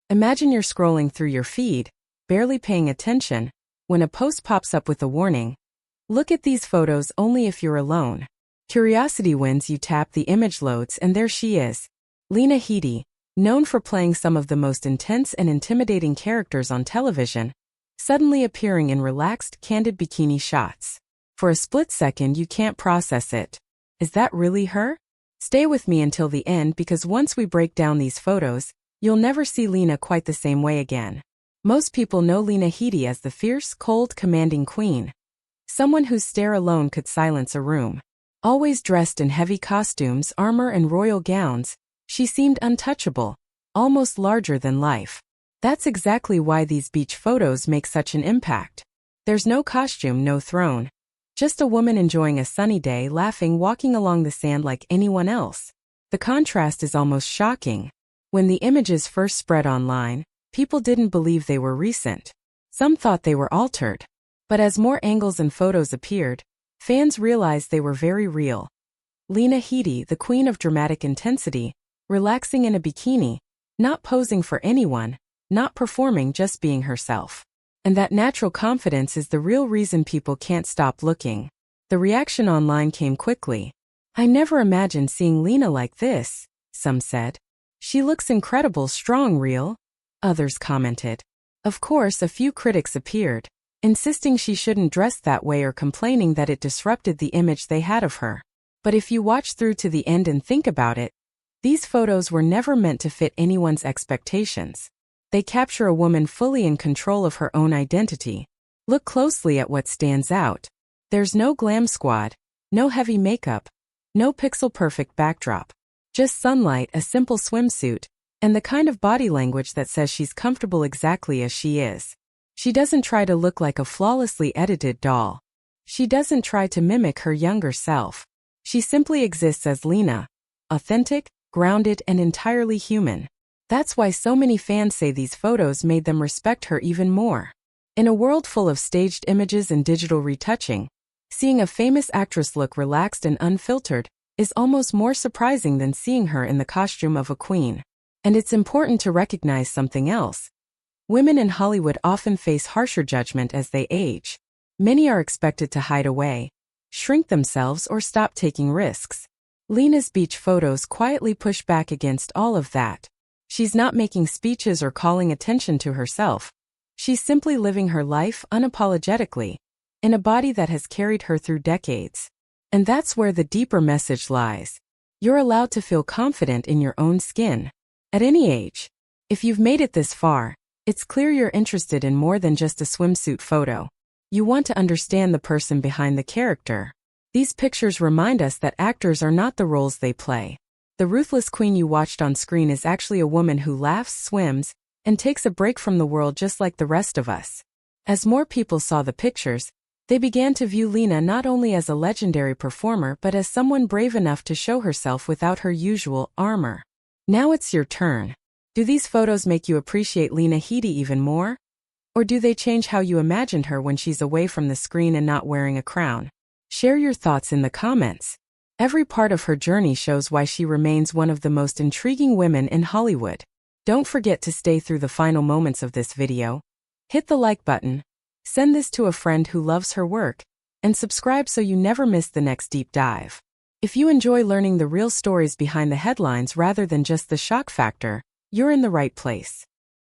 Imagine you're scrolling through your feed, barely paying attention, when a post pops up with a warning. Look at these photos only if you're alone. Curiosity wins, you tap, the image loads, and there she is. Lena Headey, known for playing some of the most intense and intimidating characters on television, suddenly appearing in relaxed, candid bikini shots. For a split second you can't process it. Is that really her? Stay with me until the end, because once we break down these photos, you'll never see Lena quite the same way again. Most people know Lena Headey as the fierce, cold, commanding queen. Someone whose stare alone could silence a room. Always dressed in heavy costumes, armor, and royal gowns, she seemed untouchable, almost larger than life. That's exactly why these beach photos make such an impact. There's no costume, no throne. Just a woman enjoying a sunny day, laughing, walking along the sand like anyone else. The contrast is almost shocking. When the images first spread online, people didn't believe they were recent. Some thought they were altered. But as more angles and photos appeared, fans realized they were very real. Lena Headey, the queen of dramatic intensity, relaxing in a bikini, not posing for anyone, not performing, just being herself. And that natural confidence is the real reason people can't stop looking. The reaction online came quickly. "I never imagined seeing Lena like this," some said. "She looks incredible, strong, real," others commented. Of course, a few critics appeared, insisting she shouldn't dress that way or complaining that it disrupted the image they had of her. But if you watch through to the end and think about it, these photos were never meant to fit anyone's expectations. They capture a woman fully in control of her own identity. Look closely at what stands out. There's no glam squad, no heavy makeup, no pixel-perfect backdrop. Just sunlight, a simple swimsuit, and the kind of body language that says she's comfortable exactly as she is. She doesn't try to look like a flawlessly edited doll. She doesn't try to mimic her younger self. She simply exists as Lena, authentic, grounded, and entirely human. That's why so many fans say these photos made them respect her even more. In a world full of staged images and digital retouching, seeing a famous actress look relaxed and unfiltered is almost more surprising than seeing her in the costume of a queen. And it's important to recognize something else. Women in Hollywood often face harsher judgment as they age. Many are expected to hide away, shrink themselves, or stop taking risks. Lena's beach photos quietly push back against all of that. She's not making speeches or calling attention to herself. She's simply living her life unapologetically, in a body that has carried her through decades. And that's where the deeper message lies. You're allowed to feel confident in your own skin. At any age. If you've made it this far, it's clear you're interested in more than just a swimsuit photo. You want to understand the person behind the character. These pictures remind us that actors are not the roles they play. The ruthless queen you watched on screen is actually a woman who laughs, swims, and takes a break from the world just like the rest of us. As more people saw the pictures, they began to view Lena not only as a legendary performer but as someone brave enough to show herself without her usual armor. Now it's your turn. Do these photos make you appreciate Lena Headey even more? Or do they change how you imagined her when she's away from the screen and not wearing a crown? Share your thoughts in the comments. Every part of her journey shows why she remains one of the most intriguing women in Hollywood. Don't forget to stay through the final moments of this video. Hit the like button, send this to a friend who loves her work, and subscribe so you never miss the next deep dive. If you enjoy learning the real stories behind the headlines rather than just the shock factor, you're in the right place.